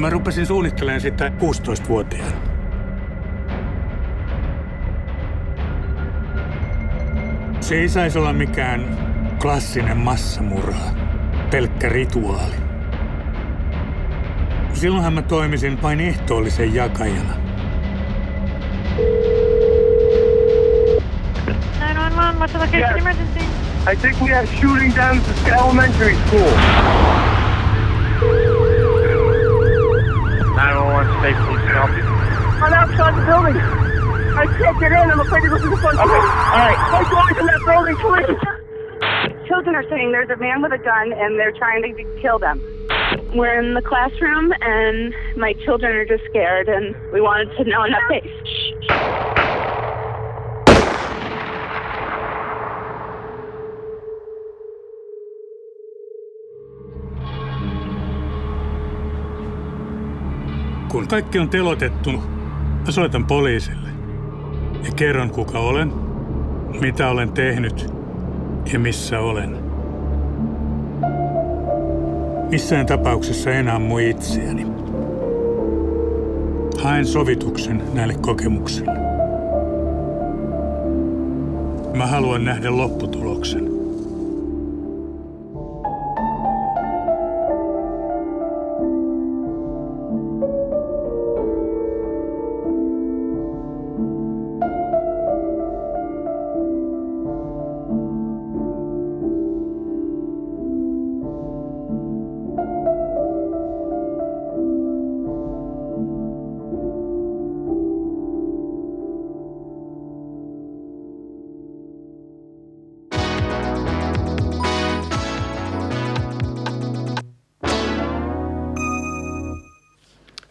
mä rupesin suunnittelemaan sitä 16-vuotiaana. Se ei saisi olla mikään klassinen massamurha, pelkkä rituaali. Silloinhan mä toimisin vain ehtoollisen jakajana. 911, what's the location emergency? I think we have shooting down at the elementary school. 911, state police, can I help you? I'm outside the building. I can't get in. I'm afraid to go through the front door. Okay, all right. I'm going from that building, please. Children are saying there's a man with a gun and they're trying to kill them. We're in the classroom and my children are just scared and we wanted to know an update. Kun kaikki on telotettu, mä soitan poliisille ja kerron kuka olen, mitä olen tehnyt ja missä olen. Missään tapauksessa en ammu itseäni. Haen sovituksen näille kokemuksille. Mä haluan nähdä lopputuloksen.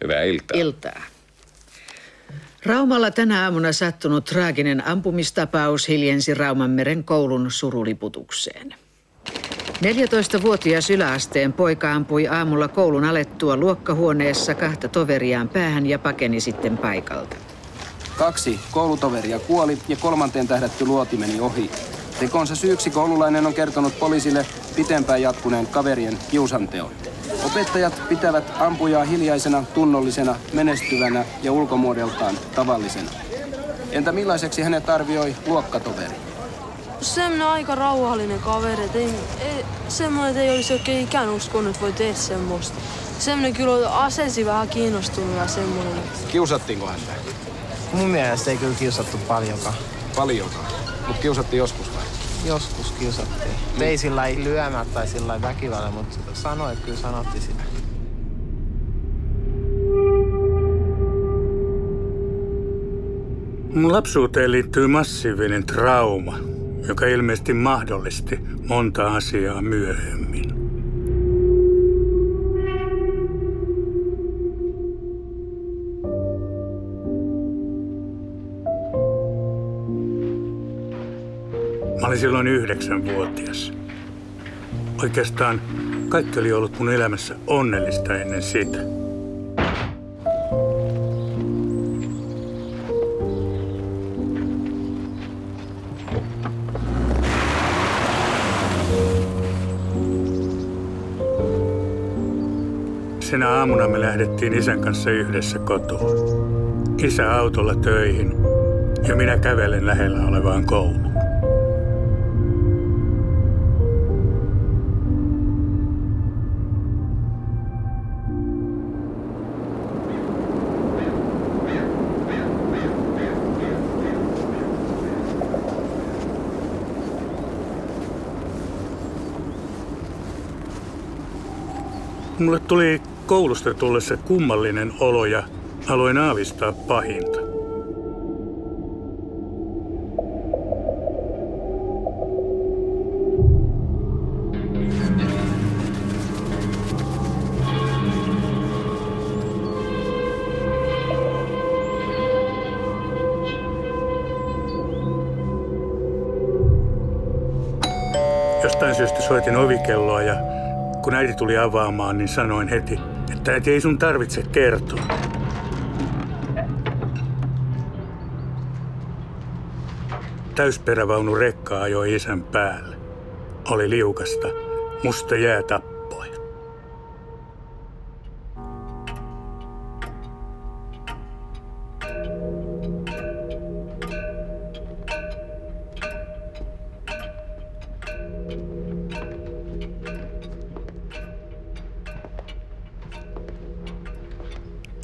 Hyvää iltaa. Iltaa. Raumalla tänä aamuna sattunut traaginen ampumistapaus hiljensi Raumanmeren koulun suruliputukseen. 14-vuotias yläasteen poika ampui aamulla koulun alettua luokkahuoneessa 2 toveriaan päähän ja pakeni sitten paikalta. 2 koulutoveria kuoli ja 3. tähdätty luoti meni ohi. Tekonsa syyksi koululainen on kertonut poliisille pitempään jatkuneen kaverien kiusanteon. Opettajat pitävät ampujaa hiljaisena, tunnollisena, menestyvänä ja ulkomuodeltaan tavallisena. Entä millaiseksi hänet arvioi luokkatoveri? Semmoinen aika rauhallinen kaveri, semmoinen, että ei olisi oikein ikään uskonut, että voi tehdä semmoista. Semmoinen kyllä on aseesi vähän kiinnostunut ja semmoinen. Kiusattiinko häntä? Mun mielestä ei kyllä kiusattu paljonkaan. Paljonkaan? Mutta kiusattiin joskus vai? Joskus kiusattiin. Ei sillä lyömät tai sillä väkivälillä, mutta sanoi, että kyllä sanottiin sitä. Mun lapsuuteen liittyy massiivinen trauma, joka ilmeisesti mahdollisti monta asiaa myöhemmin. Mä olin silloin 9-vuotias. Oikeastaan kaikki oli ollut mun elämässä onnellista ennen sitä. Sinä aamuna me lähdettiin isän kanssa yhdessä kotoa. Isä autolla töihin ja minä kävelen lähellä olevaan kouluun. Mulle tuli koulusta tullessa kummallinen olo ja aloin aavistaa pahinta. Jostain syystä soitin ovikelloa ja kun äiti tuli avaamaan, niin sanoin heti, että äiti ei sun tarvitse kertoa. Täysperävaunu rekka ajoi isän päälle. Oli liukasta, musta jää tappoi.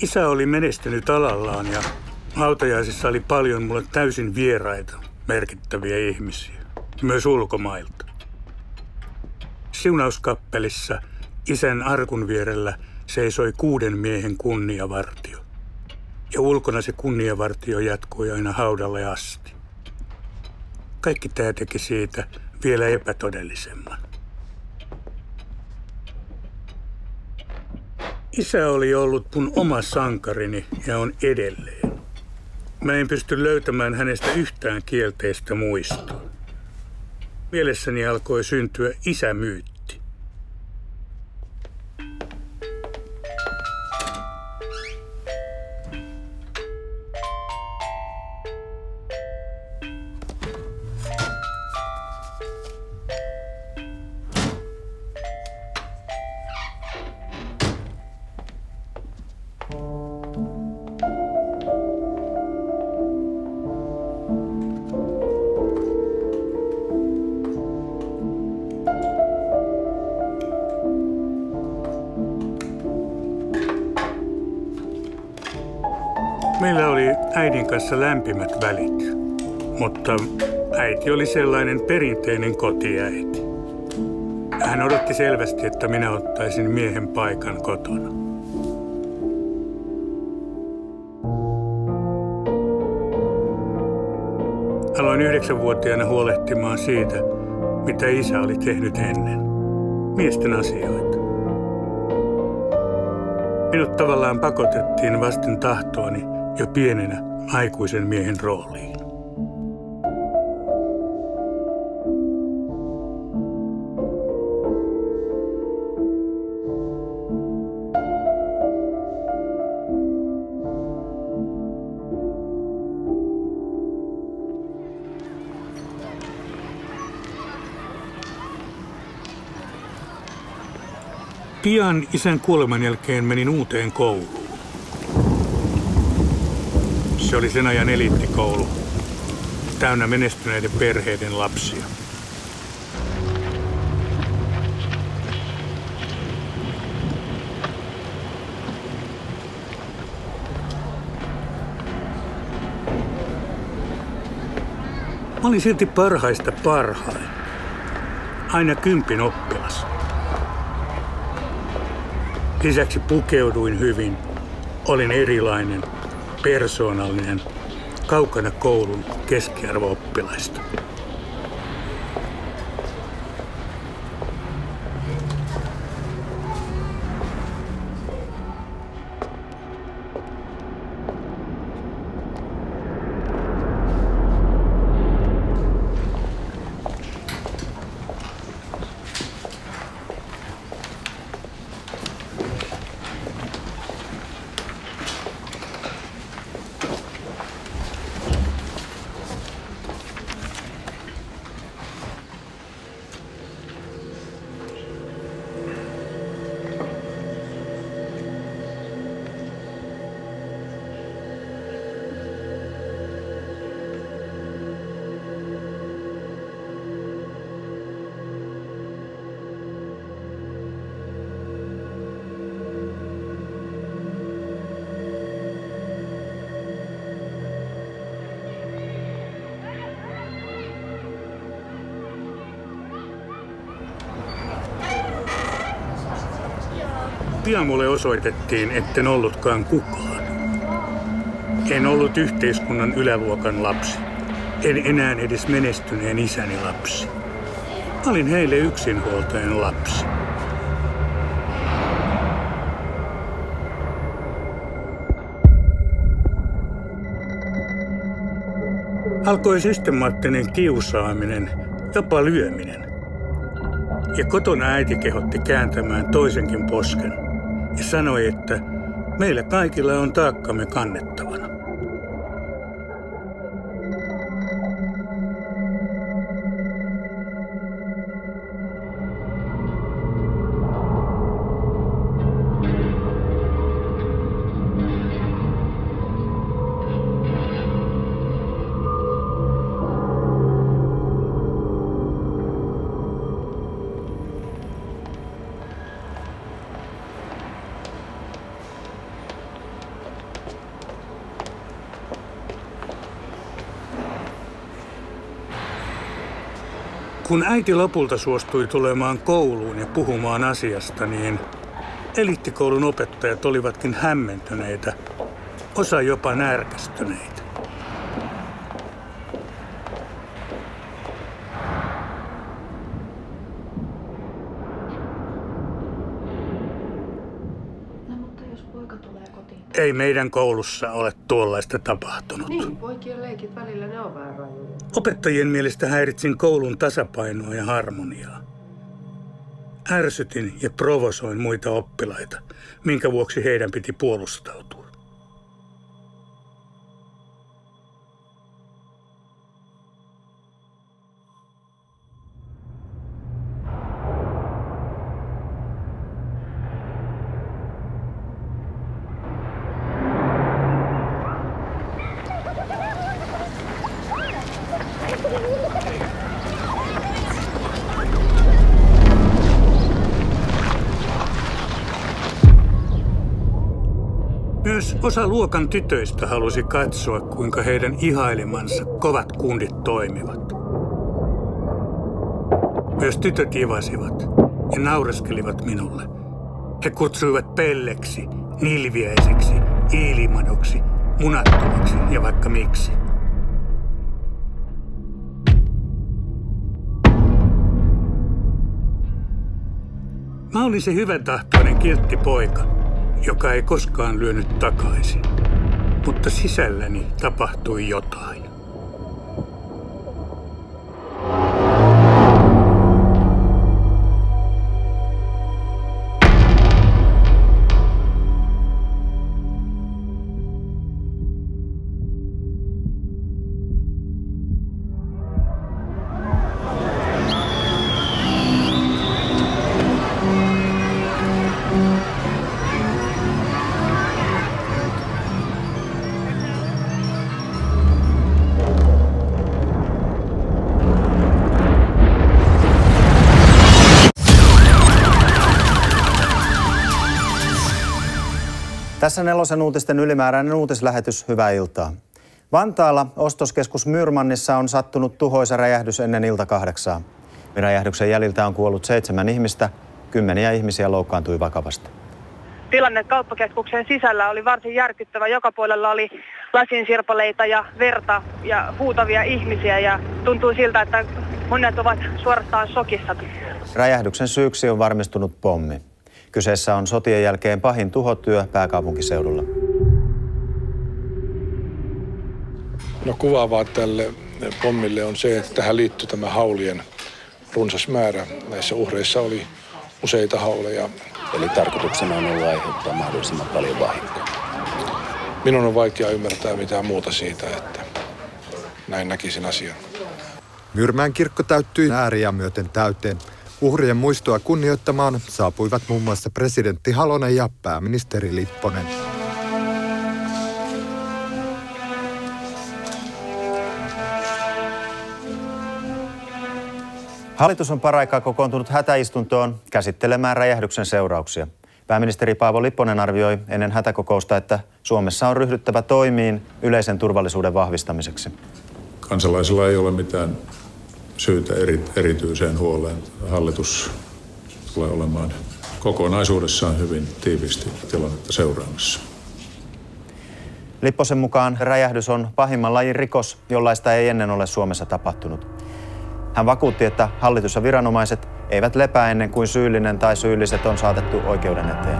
Isä oli menestynyt alallaan ja hautajaisissa oli paljon mulle täysin vieraita, merkittäviä ihmisiä, myös ulkomailta. Siunauskappelissa isän arkun vierellä seisoi 6 miehen kunniavartio. Ja ulkona se kunniavartio jatkui aina haudalle asti. Kaikki tämä teki siitä vielä epätodellisemman. Isä oli ollut mun oma sankarini ja on edelleen. Mä en pysty löytämään hänestä yhtään kielteistä muistoa. Mielessäni alkoi syntyä isämyytti. Meillä oli äidin kanssa lämpimät välit, mutta äiti oli sellainen perinteinen kotiäiti. Hän odotti selvästi, että minä ottaisin miehen paikan kotona. Aloin 9-vuotiaana huolehtimaan siitä, mitä isä oli tehnyt ennen. Miesten asioita. Minut tavallaan pakotettiin vasten tahtoani jo pienenä aikuisen miehen rooliin. Pian isän kuoleman jälkeen menin uuteen kouluun. Se oli sen ajan eliittikoulu, täynnä menestyneiden perheiden lapsia. Mä olin silti parhaista parhain. Aina 10 oppilas. Lisäksi pukeuduin hyvin. Olin erilainen, persoonallinen, kaukana koulun keskiarvo-oppilaista. Pian mulle osoitettiin, etten ollutkaan kukaan. En ollut yhteiskunnan yläluokan lapsi. En enää edes menestyneen isäni lapsi. Olin heille yksinhuoltajan lapsi. Alkoi systemaattinen kiusaaminen, jopa lyöminen. Ja kotona äiti kehotti kääntämään toisenkin posken ja sanoi, että meillä kaikilla on taakkamme kannettavana. Kun äiti lopulta suostui tulemaan kouluun ja puhumaan asiasta, niin eliittikoulun opettajat olivatkin hämmentyneitä, osa jopa närkästyneitä. Ei meidän koulussa ole tuollaista tapahtunut. Niin, poikien leikit välillä ne on vähän rajoja. Opettajien mielestä häiritsin koulun tasapainoa ja harmoniaa. Ärsytin ja provosoin muita oppilaita, minkä vuoksi heidän piti puolustautua. Myös osa luokan tytöistä halusi katsoa, kuinka heidän ihailemansa kovat kundit toimivat. Myös tytöt ivasivat ja naureskelivat minulle. He kutsuivat pelleksi, nilviäiseksi, iilimadoksi, munattomaksi ja vaikka miksi. Mä olin se hyväntahtoinen kiltti poika, joka ei koskaan lyönyt takaisin, mutta sisälläni tapahtui jotain. Tässä Nelosen uutisten ylimääräinen uutislähetys. Hyvää iltaa. Vantaalla ostoskeskus Myyrmannissa on sattunut tuhoisa räjähdys ennen ilta 8. Räjähdyksen jäljiltä on kuollut 7 ihmistä, 10 ihmisiä loukkaantui vakavasti. Tilanne kauppakeskuksen sisällä oli varsin järkyttävä. Joka puolella oli lasinsirpaleita ja verta ja huutavia ihmisiä ja tuntui siltä, että monet ovat suorastaan shokissa. Räjähdyksen syyksi on varmistunut pommi. Kyseessä on sotien jälkeen pahin tuhotyö pääkaupunkiseudulla. No kuvaavaa tälle pommille on se, että tähän liittyy tämä haulien runsas määrä. Näissä uhreissa oli useita hauleja. Eli tarkoituksena on ollut aiheuttaa mahdollisimman paljon vahinkoa. Minun on vaikea ymmärtää mitään muuta siitä, että näin näkisin asian. Myyrmäen kirkko täyttyi ääriä myöten täyteen. Uhrien muistoa kunnioittamaan saapuivat muun muassa presidentti Halonen ja pääministeri Lipponen. Hallitus on paraikaa kokoontunut hätäistuntoon käsittelemään räjähdyksen seurauksia. Pääministeri Paavo Lipponen arvioi ennen hätäkokousta, että Suomessa on ryhdyttävä toimiin yleisen turvallisuuden vahvistamiseksi. Kansalaisilla ei ole mitään syytä erityiseen huoleen. Hallitus tulee olemaan kokonaisuudessaan hyvin tiiviisti tilannetta seuraamassa. Lipposen mukaan räjähdys on pahimman lajin rikos, jollaista ei ennen ole Suomessa tapahtunut. Hän vakuutti, että hallitus ja viranomaiset eivät lepää ennen kuin syyllinen tai syylliset on saatettu oikeuden eteen.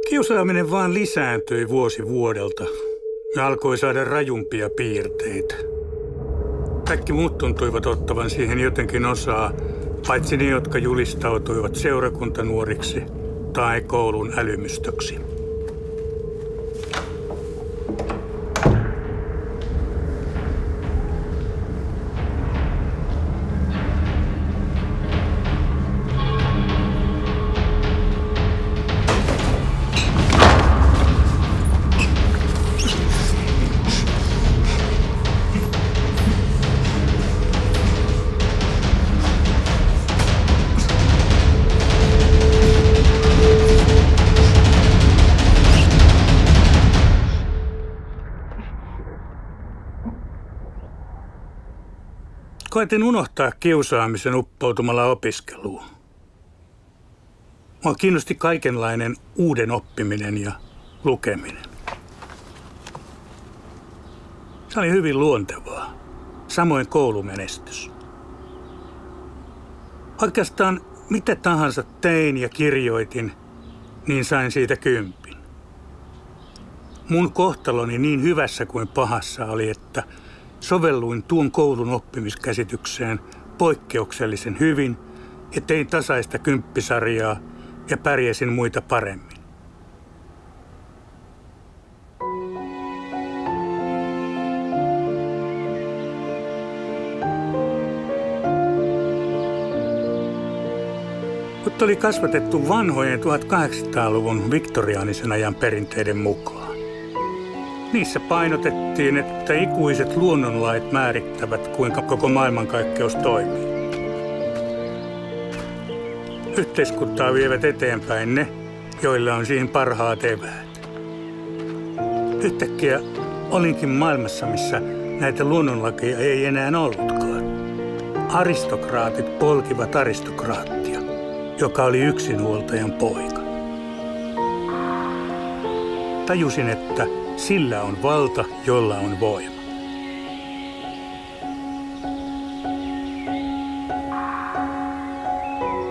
Kiusaaminen vaan lisääntyi vuosi vuodelta. ja alkoi saada rajumpia piirteitä. Kaikki muut tuntuivat ottavan siihen jotenkin osaa, paitsi ne, jotka julistautuivat seurakuntanuoriksi tai koulun älymystöksi. Koetin unohtaa kiusaamisen uppoutumalla opiskeluun. Mua kiinnosti kaikenlainen uuden oppiminen ja lukeminen. Se oli hyvin luontevaa. Samoin koulumenestys. Oikeastaan mitä tahansa tein ja kirjoitin, niin sain siitä 10. Mun kohtaloni niin hyvässä kuin pahassa oli, että sovelluin tuon koulun oppimiskäsitykseen poikkeuksellisen hyvin ja tein tasaista 10-sarjaa ja pärjäsin muita paremmin. Mut oli kasvatettu vanhojen 1800-luvun viktoriaanisen ajan perinteiden mukaan. Niissä painotettiin, että ikuiset luonnonlait määrittävät, kuinka koko maailmankaikkeus toimii. Yhteiskuntaa vievät eteenpäin ne, joilla on siihen parhaat eväät. Yhtäkkiä olinkin maailmassa, missä näitä luonnonlakeja ei enää ollutkaan. Aristokraatit polkivat aristokraattia, joka oli yksinhuoltajan poika. Tajusin, että sillä on valta, jolla on voima.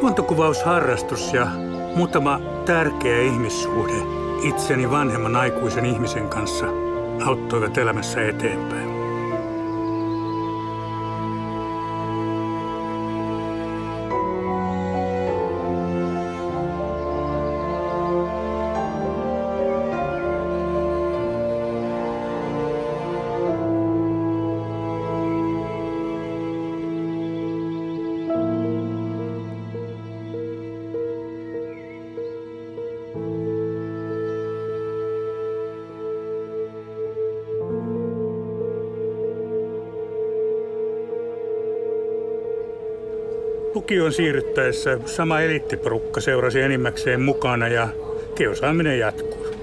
Luontokuvausharrastus ja muutama tärkeä ihmissuhde itseni vanhemman aikuisen ihmisen kanssa auttoivat elämässä eteenpäin. Lukioon siirryttäessä sama eliittiporukka seurasi enimmäkseen mukana ja kiusaaminen jatkui.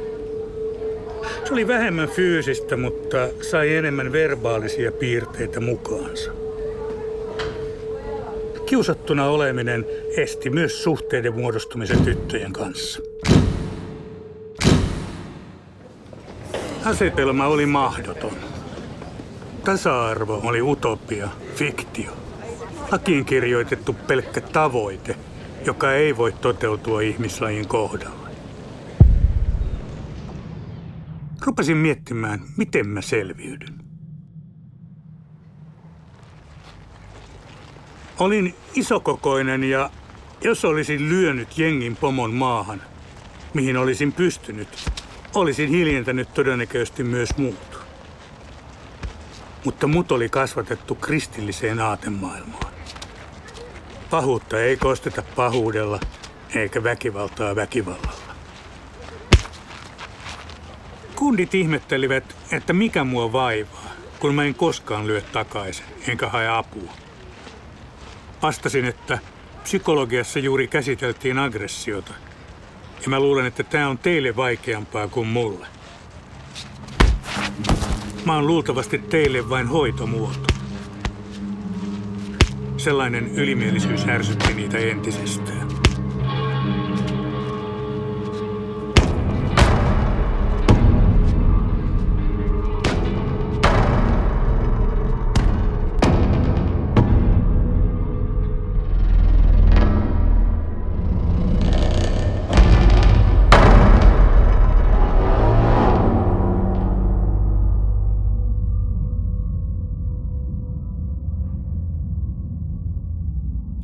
Se oli vähemmän fyysistä, mutta sai enemmän verbaalisia piirteitä mukaansa. Kiusattuna oleminen esti myös suhteiden muodostumisen tyttöjen kanssa. Asetelma oli mahdoton. Tasa-arvo oli utopia, fiktio. Lakiin kirjoitettu pelkkä tavoite, joka ei voi toteutua ihmislajin kohdalla. Rupesin miettimään, miten mä selviydyn. Olin isokokoinen ja jos olisin lyönyt jengin pomon maahan, mihin olisin pystynyt, olisin hiljentänyt todennäköisesti myös muut. Mutta mut oli kasvatettu kristilliseen aatemaailmaan. Pahuutta ei kosteta pahuudella, eikä väkivaltaa väkivallalla. Kundit ihmettelivät, että mikä mua vaivaa, kun mä en koskaan lyö takaisin, enkä hae apua. Vastasin, että psykologiassa juuri käsiteltiin aggressiota, ja mä luulen, että tää on teille vaikeampaa kuin mulle. Mä oon luultavasti teille vain hoitomuoto. Sellainen ylimielisyys ärsytti niitä entisestään.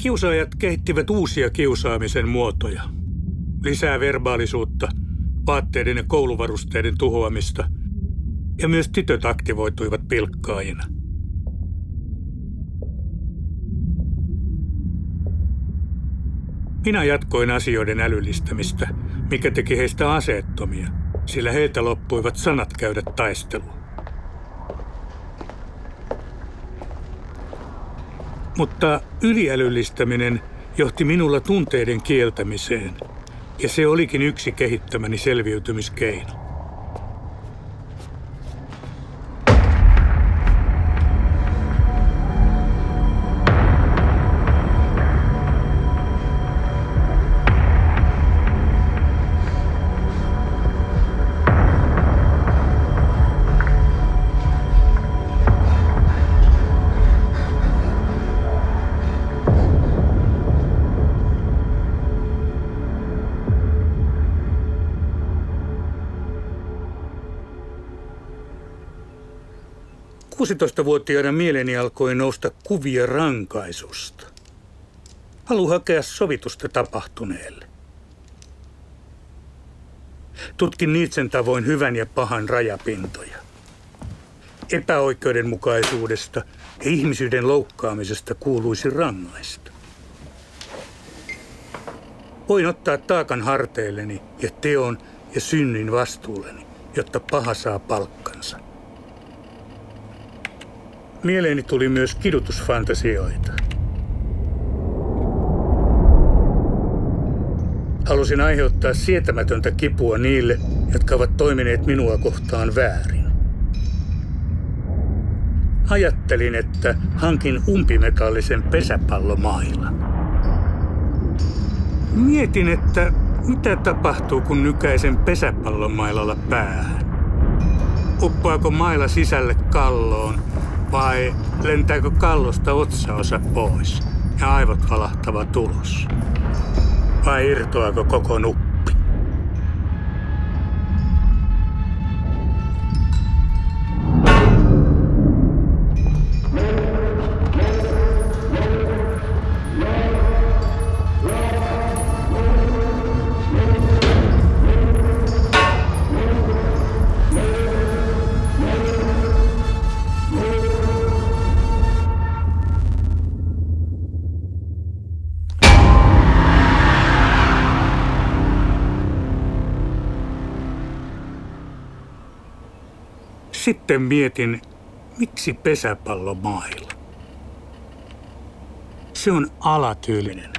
Kiusaajat kehittivät uusia kiusaamisen muotoja. Lisää verbaalisuutta, vaatteiden ja kouluvarusteiden tuhoamista ja myös tytöt aktivoituivat pilkkaajina. Minä jatkoin asioiden älyllistämistä, mikä teki heistä aseettomia, sillä heiltä loppuivat sanat käydä taistelua. Mutta yliälyllistäminen johti minulla tunteiden kieltämiseen, ja se olikin yksi kehittämäni selviytymiskeino. Vuotiaana mieleeni alkoi nousta kuvia rankaisusta. Halu hakea sovitusta tapahtuneelle. Tutkin Nietzschen tavoin hyvän ja pahan rajapintoja. Epäoikeudenmukaisuudesta ja ihmisyyden loukkaamisesta kuuluisi rangaista. Voin ottaa taakan harteilleni ja teon ja synnin vastuulleni, jotta paha saa palkkansa. Mieleeni tuli myös kidutusfantasioita. Halusin aiheuttaa sietämätöntä kipua niille, jotka ovat toimineet minua kohtaan väärin. Ajattelin, että hankin umpimetallisen pesäpallomailan. Mietin, että mitä tapahtuu, kun nykäisen pesäpallomailalla päähän. Uppoako maila sisälle kalloon? Vai lentääkö kallosta otsaosa pois ja aivot valahtavat ulos? Vai irtoako koko nuppi? Sitten mietin, miksi pesäpallomaila? Se on alatyylinen.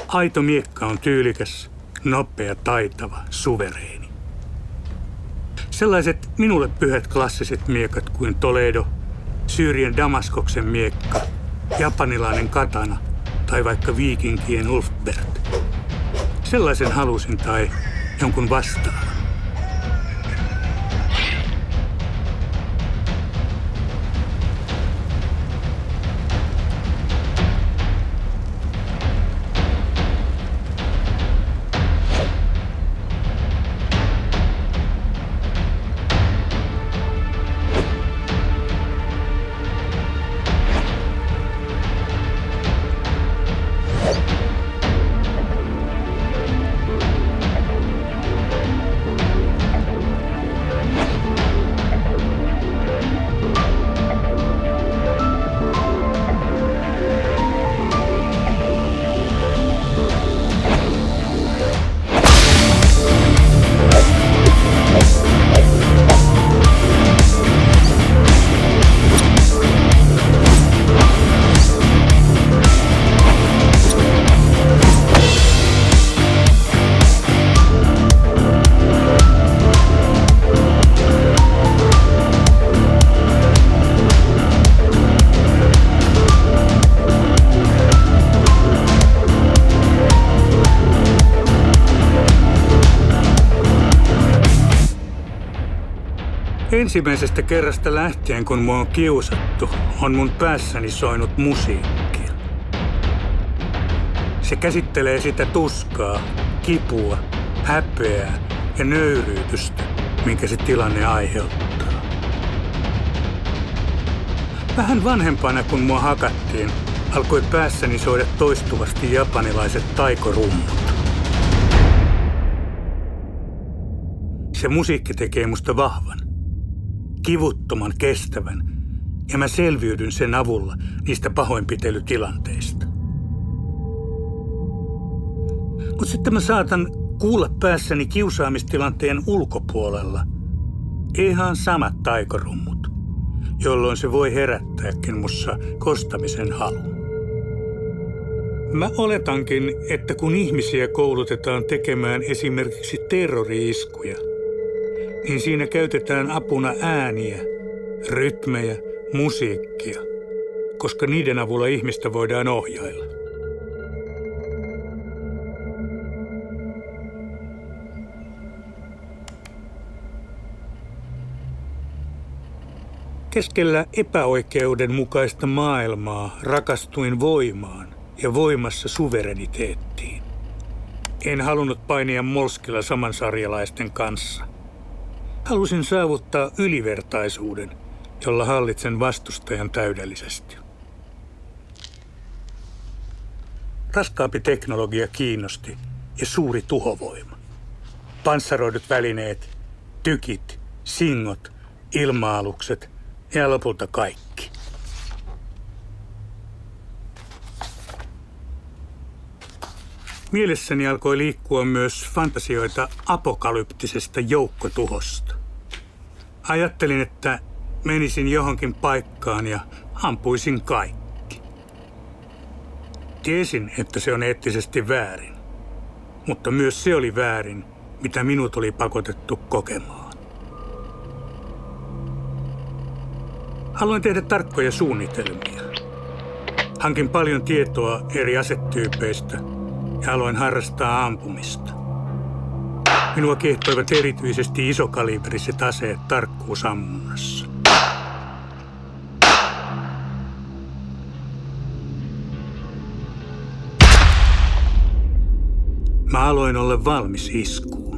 Aito miekka on tyylikäs, nopea, taitava, suvereeni. Sellaiset minulle pyhät klassiset miekat kuin Toledo, Syyrian Damaskoksen miekka, japanilainen katana tai vaikka viikinkien Ulfbert. Sellaisen halusin tai jonkun vastaan. Ensimmäisestä kerrasta lähtien, kun mua on kiusattu, on mun päässäni soinut musiikkia. Se käsittelee sitä tuskaa, kipua, häpeää ja nöyryytystä, minkä se tilanne aiheuttaa. Vähän vanhempana, kun mua hakattiin, alkoi päässäni soida toistuvasti japanilaiset taikorummut. Se musiikki tekee musta vahvan, kivuttoman, kestävän, ja mä selviydyn sen avulla niistä pahoinpitelytilanteista. Mutta sitten mä saatan kuulla päässäni kiusaamistilanteen ulkopuolella ihan samat taikorummut, jolloin se voi herättääkin mussa kostamisen halun. Mä oletankin, että kun ihmisiä koulutetaan tekemään esimerkiksi terrori-iskuja, niin siinä käytetään apuna ääniä, rytmejä, musiikkia, koska niiden avulla ihmistä voidaan ohjailla. Keskellä epäoikeudenmukaista maailmaa rakastuin voimaan ja voimassa suvereniteettiin. En halunnut painia molskilla samansarjalaisten kanssa. Halusin saavuttaa ylivertaisuuden, jolla hallitsen vastustajan täydellisesti. Raskaampi teknologia kiinnosti ja suuri tuhovoima. Panssaroidut välineet, tykit, singot, ilma-alukset ja lopulta kaikki. Mielessäni alkoi liikkua myös fantasioita apokalyptisesta joukkotuhosta. Ajattelin, että menisin johonkin paikkaan ja ampuisin kaikki. Tiesin, että se on eettisesti väärin, mutta myös se oli väärin, mitä minut oli pakotettu kokemaan. Haluan tehdä tarkkoja suunnitelmia. Hankin paljon tietoa eri asetyypeistä ja aloin harrastaa ampumista. Minua kiehtoivat erityisesti isokaliberiset aseet tarkkuusammunnassa. Mä aloin olla valmis iskuun.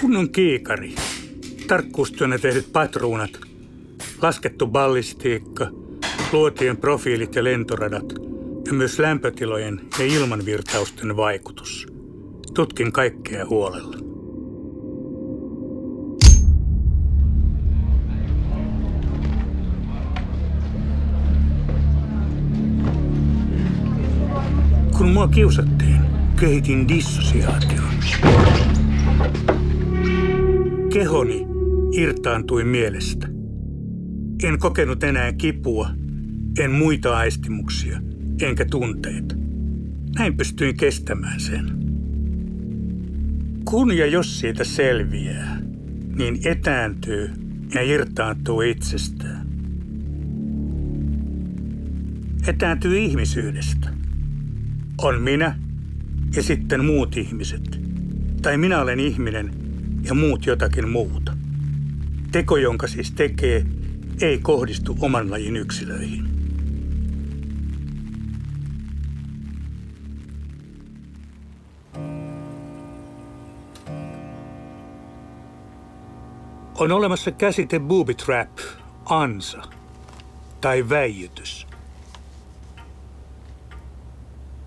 Kunnon kiikari, tarkkuustyönä tehdyt patruunat, laskettu ballistiikka, luotien profiilit ja lentoradat ja myös lämpötilojen ja ilmanvirtausten vaikutus. Tutkin kaikkea huolella. Kun mua kiusattiin, kehitin dissosiaation. Kehoni irtaantui mielestä. En kokenut enää kipua, en muita aistimuksia, enkä tunteita. Näin pystyin kestämään sen. Kun ja jos siitä selviää, niin etääntyy ja irtaantuu itsestään. Etääntyy ihmisyydestä. On minä ja sitten muut ihmiset. Tai minä olen ihminen ja muut jotakin muuta. Teko, jonka siis tekee, ei kohdistu oman lajin yksilöihin. On olemassa käsite booby trap, ansa tai väijytys.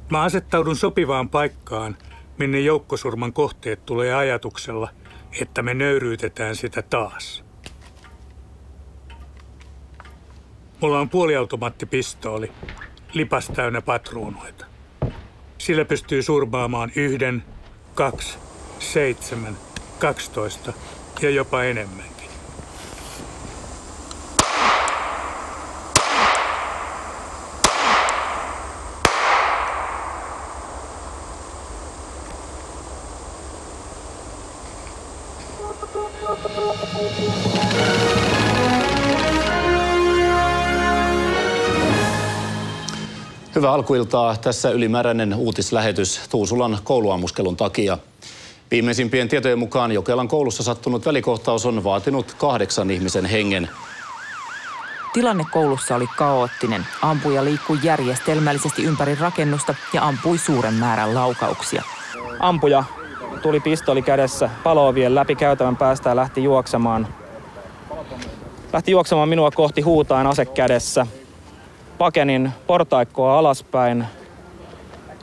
Mä asettaudun sopivaan paikkaan, minne joukkosurman kohteet tulee ajatuksella, että me nöyryytetään sitä taas. Mulla on puoliautomaattipistooli, lipas täynnä patruunoita. Sillä pystyy surmaamaan 1, 2, 7, 12 ja jopa enemmänkin. Hyvää alkuiltaa. Tässä ylimääräinen uutislähetys Tuusulan kouluammuskelun takia. Viimeisimpien tietojen mukaan Jokelan koulussa sattunut välikohtaus on vaatinut 8 ihmisen hengen. Tilanne koulussa oli kaoottinen. Ampuja liikkui järjestelmällisesti ympäri rakennusta ja ampui suuren määrän laukauksia. Ampuja tuli pistooli kädessä palo-ovien läpi käytävän päästä ja lähti juoksemaan. lähti juoksemaan minua kohti huutaen ase kädessä. Pakenin portaikkoa alaspäin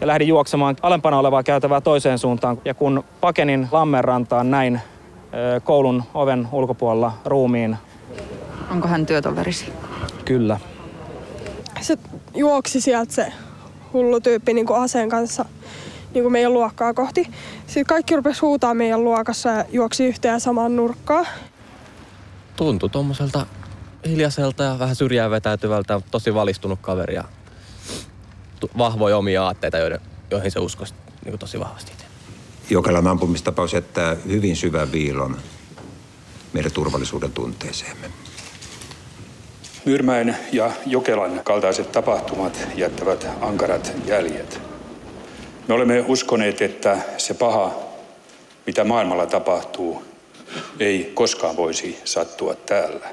ja lähdin juoksemaan alempana olevaa käytävää toiseen suuntaan. Ja kun pakenin Lammenrantaan, näin koulun oven ulkopuolella ruumiin. Onko hän työtoverisi? Kyllä. Se juoksi sieltä se hullu tyyppi niin kuin aseen kanssa niin kuin meidän luokkaa kohti. Sitten kaikki rupesi huutaa meidän luokassa ja juoksi yhteen samaan nurkkaan. Tuntui tommoselta hiljaiselta ja vähän syrjään vetäytyvältä, tosi valistunut kaveri ja vahvoja omia aatteita, joihin se uskoi niin tosi vahvasti. Jokelan ampumistapaus jättää hyvin syvän viilon meidän turvallisuuden tunteeseemme. Myyrmäen ja Jokelan kaltaiset tapahtumat jättävät ankarat jäljet. Me olemme uskoneet, että se paha, mitä maailmalla tapahtuu, ei koskaan voisi sattua täällä.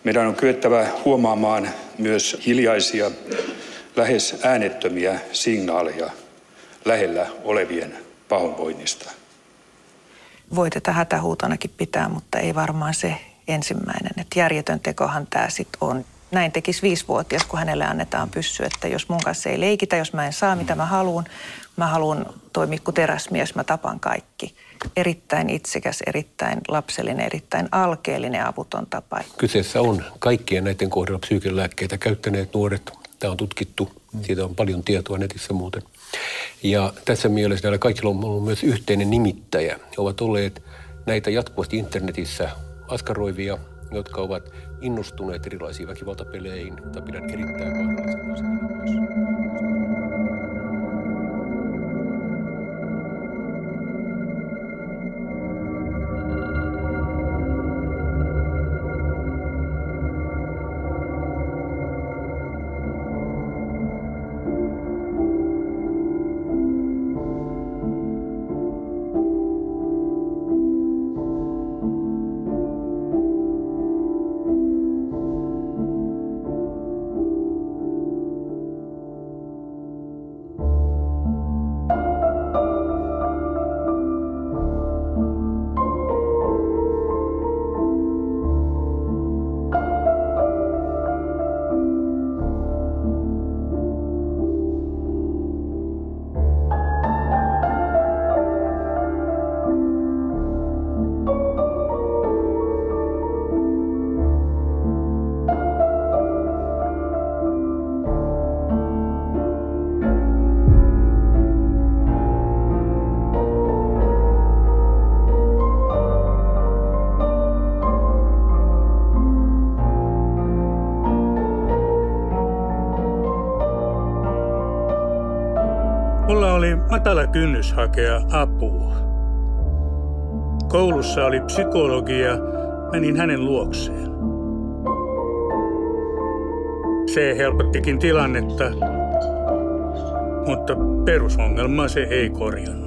Meidän on kyettävä huomaamaan myös hiljaisia, lähes äänettömiä signaaleja lähellä olevien pahoinvoinnista. Voi tätä hätähuutonakin pitää, mutta ei varmaan se ensimmäinen. Että järjetön tekohan tämä sitten on. Näin tekisi 5-vuotias, kun hänelle annetaan pyssy, että jos mun kanssa ei leikitä, jos mä en saa mitä mä haluan toimia kuin teräsmies, mä tapan kaikki. Erittäin itsekäs, erittäin lapsellinen, erittäin alkeellinen avuton tapa. Kyseessä on kaikkien näiden kohdalla psyykelääkkeitä käyttäneet nuoret. Tämä on tutkittu, siitä on paljon tietoa netissä muuten. Ja tässä mielessä näillä kaikilla on ollut myös yhteinen nimittäjä. He ovat olleet näitä jatkuvasti internetissä askaroivia, jotka ovat innostuneet erilaisiin väkivaltapeleihin, jota pidän erittäin vaarallisena asiana myös. Mulla oli matala kynnys hakea apua. Koulussa oli psykologia, menin hänen luokseen. Se helpottikin tilannetta, mutta perusongelmaa se ei korjannut.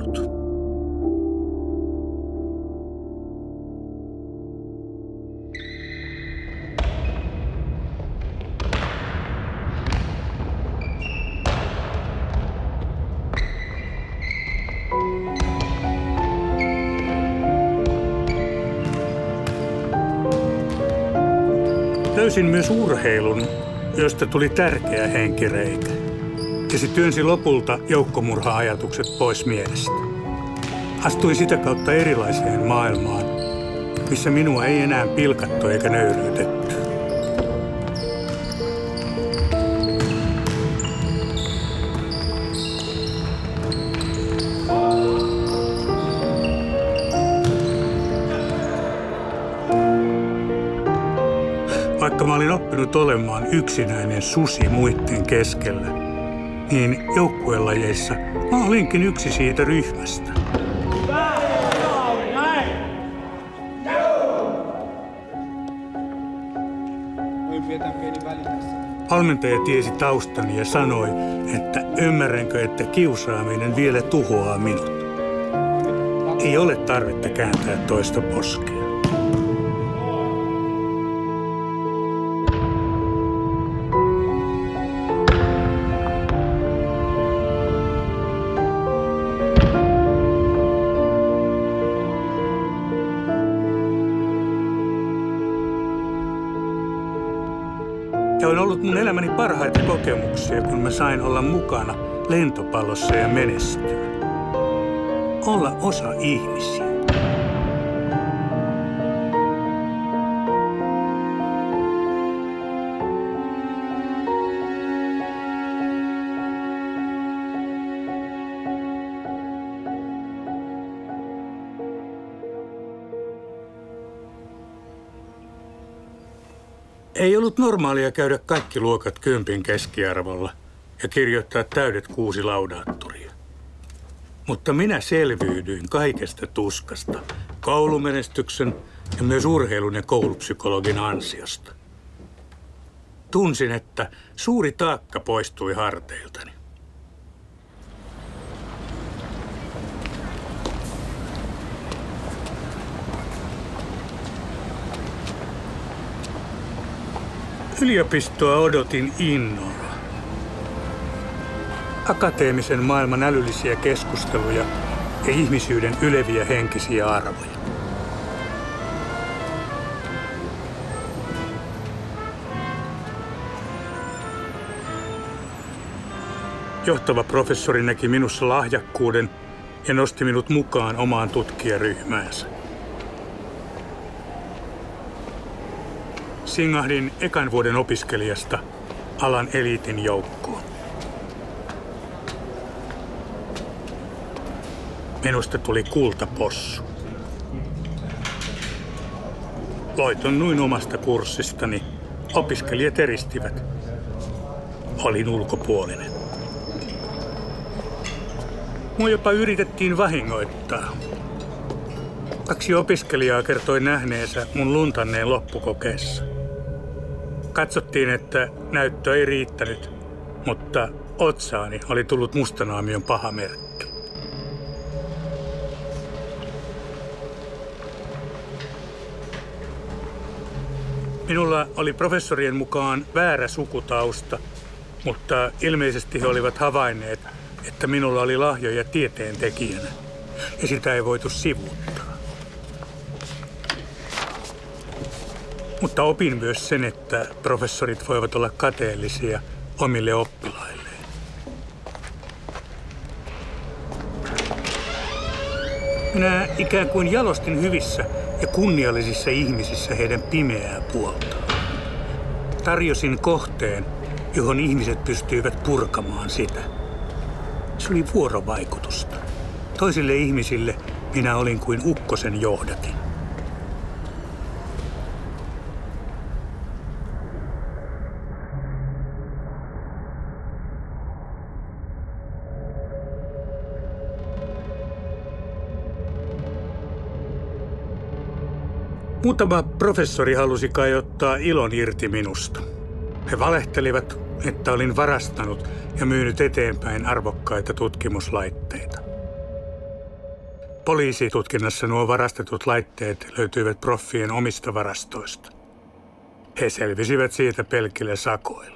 Löysin myös urheilun, josta tuli tärkeä henkireikä. Ja se työnsi lopulta joukkomurha-ajatukset pois mielestä. Astuin sitä kautta erilaiseen maailmaan, missä minua ei enää pilkattu eikä nöyryytetty. Vaikka mä olin oppinut olemaan yksinäinen susi muitten keskellä, niin joukkuelajeissa mä olinkin yksi siitä ryhmästä. Valmentaja tiesi taustani ja sanoi, että ymmärränkö, että kiusaaminen vielä tuhoaa minut. Ei ole tarvetta kääntää toista poskea. ollut mun elämäni parhaita kokemuksia, kun mä sain olla mukana lentopallossa ja menestyä. Olla osa ihmisiä. Ei ollut normaalia käydä kaikki luokat 10 keskiarvolla ja kirjoittaa täydet 6 laudaattoria. Mutta minä selviydyin kaikesta tuskasta, koulumenestyksen ja myös urheilun ja koulupsykologin ansiosta. Tunsin, että suuri taakka poistui harteiltani. Yliopistoa odotin innolla. Akateemisen maailman älyllisiä keskusteluja ja ihmisyyden yleviä henkisiä arvoja. Johtava professori näki minussa lahjakkuuden ja nosti minut mukaan omaan tutkijaryhmäänsä. Singahdin ekan vuoden opiskelijasta alan eliitin joukkoon. Minusta tuli kultapossu. Loitonnuin omasta kurssistani. Opiskelijat eristivät. Olin ulkopuolinen. Mua jopa yritettiin vahingoittaa. 2 opiskelijaa kertoi nähneensä mun luntanneen loppukokeessa. Katsottiin, että näyttö ei riittänyt, mutta otsaani oli tullut mustanaamion paha merkki. Minulla oli professorien mukaan väärä sukutausta, mutta ilmeisesti he olivat havainneet, että minulla oli lahjoja tieteentekijänä, ja sitä ei voitu sivuuttaa. Mutta opin myös sen, että professorit voivat olla kateellisia omille oppilailleen. Minä ikään kuin jalostin hyvissä ja kunniallisissa ihmisissä heidän pimeää puoltaan. Tarjosin kohteen, johon ihmiset pystyivät purkamaan sitä. Se oli vuorovaikutusta. Toisille ihmisille minä olin kuin ukkosen johdatin. Muutama professori halusi kai ottaa ilon irti minusta. He valehtelivat, että olin varastanut ja myynyt eteenpäin arvokkaita tutkimuslaitteita. Poliisitutkinnassa nuo varastetut laitteet löytyivät proffien omista varastoista. He selvisivät siitä pelkillä sakoilla.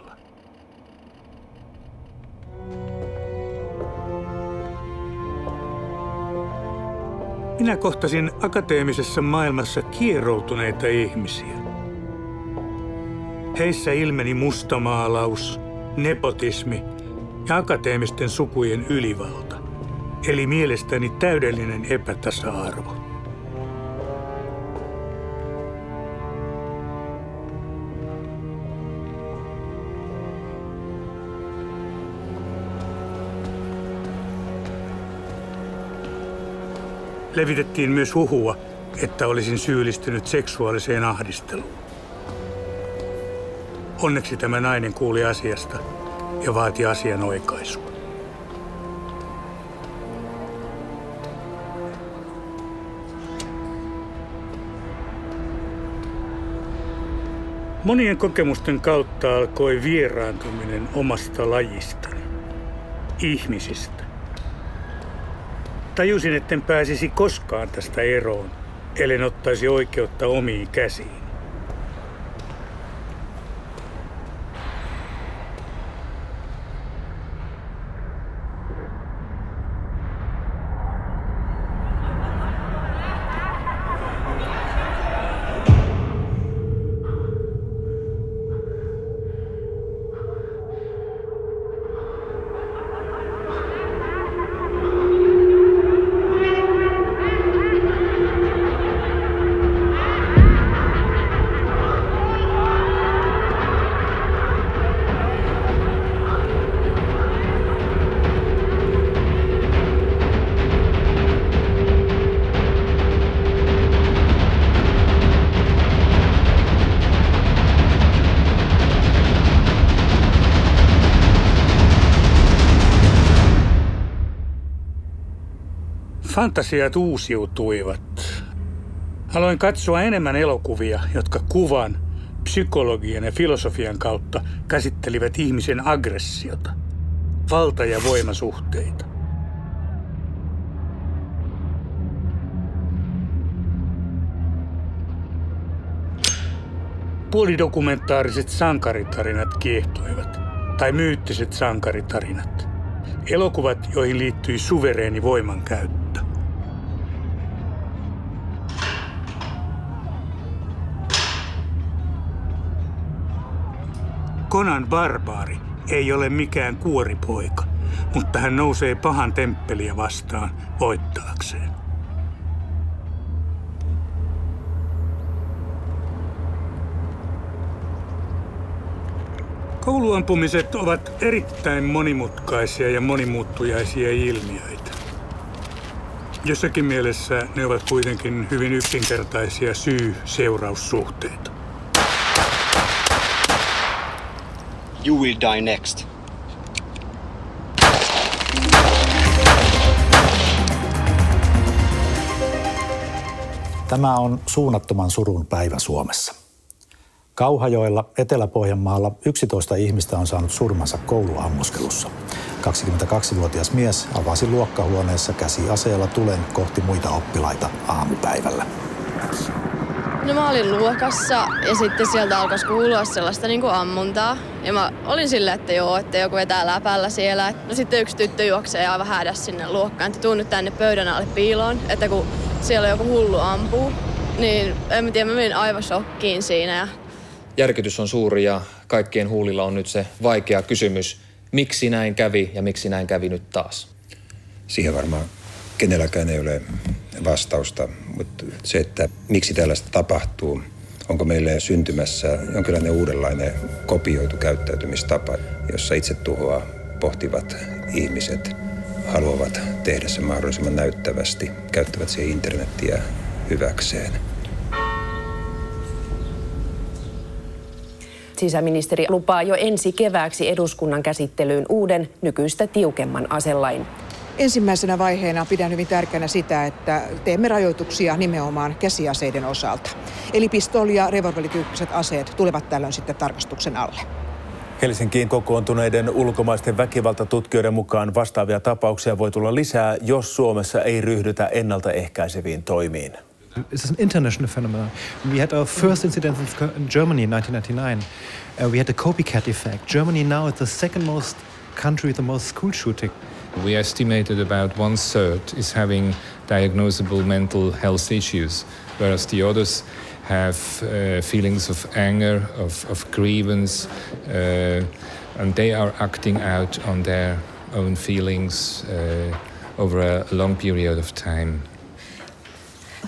Minä kohtasin akateemisessa maailmassa kieroutuneita ihmisiä. Heissä ilmeni mustamaalaus, nepotismi ja akateemisten sukujen ylivalta, eli mielestäni täydellinen epätasa-arvo. Levitettiin myös huhua, että olisin syyllistynyt seksuaaliseen ahdisteluun. Onneksi tämä nainen kuuli asiasta ja vaati asian oikaisua. Monien kokemusten kautta alkoi vieraantuminen omasta lajistani, ihmisistä. Tajusin, etten pääsisi koskaan tästä eroon, ellen ottaisi oikeutta omiin käsiin. Fantasiat uusiutuivat. Aloin katsoa enemmän elokuvia, jotka kuvan, psykologian ja filosofian kautta käsittelivät ihmisen aggressiota, valta- ja voimasuhteita. Puolidokumentaariset sankaritarinat kiehtoivat, tai myyttiset sankaritarinat. Elokuvat, joihin liittyi suvereeni voimankäyttö. Conan Barbaari ei ole mikään kuoripoika, mutta hän nousee pahan temppeliä vastaan voittaakseen. Kouluampumiset ovat erittäin monimutkaisia ja monimuuttujaisia ilmiöitä. Jossakin mielessä ne ovat kuitenkin hyvin yksinkertaisia syy-seuraussuhteita. You will die next. Tämä on suunnattoman surun päivä Suomessa. Kauhajoella, Etelä-Pohjanmaalla 11 ihmistä on saanut surmansa kouluammuskelussa. 22-vuotias mies avasi luokkahuoneessa käsiaseella tulen kohti muita oppilaita aamupäivällä. No mä olin luokassa ja sitten sieltä alkoi kuulua sellaista niin kuin ammuntaa. Ja mä olin silleen, että joo, että joku vetää läpällä siellä. No sitten yksi tyttö juoksee aivan hädässä sinne luokkaan, että tuun nyt tänne pöydän alle piiloon, että kun siellä joku hullu ampuu. Niin en mä tiedä, mä menin aivan shokkiin siinä. Järkytys on suuri ja kaikkien huulilla on nyt se vaikea kysymys, miksi näin kävi ja miksi näin kävi nyt taas. Siihen varmaan kenelläkään ei ole vastausta, mutta se, että miksi tällaista tapahtuu, onko meille syntymässä jonkinlainen uudenlainen kopioitu käyttäytymistapa, jossa itsetuhoa pohtivat ihmiset haluavat tehdä sen mahdollisimman näyttävästi, käyttävät siihen internetiä hyväkseen. Sisäministeri lupaa jo ensi kevääksi eduskunnan käsittelyyn uuden nykyistä tiukemman aselain. Ensimmäisenä vaiheena pidän hyvin tärkeänä sitä, että teemme rajoituksia nimenomaan käsiaseiden osalta. Eli pistooli- ja revolverityyppiset aseet tulevat tällöin sitten tarkastuksen alle. Helsinkiin kokoontuneiden ulkomaisten väkivaltatutkijoiden mukaan vastaavia tapauksia voi tulla lisää, jos Suomessa ei ryhdytä ennaltaehkäiseviin toimiin. It's an international phenomenon. We had our first incident in Germany in 1999. We had a copycat effect. Germany now is the second most country with the most school shooting. We estimated about 1/3 is having diagnosable mental health issues, whereas the others have feelings of anger, of grievance, and they are acting out on their own feelings over a long period of time.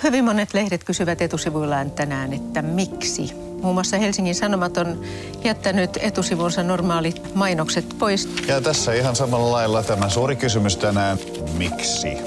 Hyvin monet lehdet kysyvät etusivuillaan tänään, että miksi. Muun muassa Helsingin Sanomat on jättänyt etusivunsa normaalit mainokset pois. Ja tässä ihan samalla lailla tämä suuri kysymys tänään, miksi?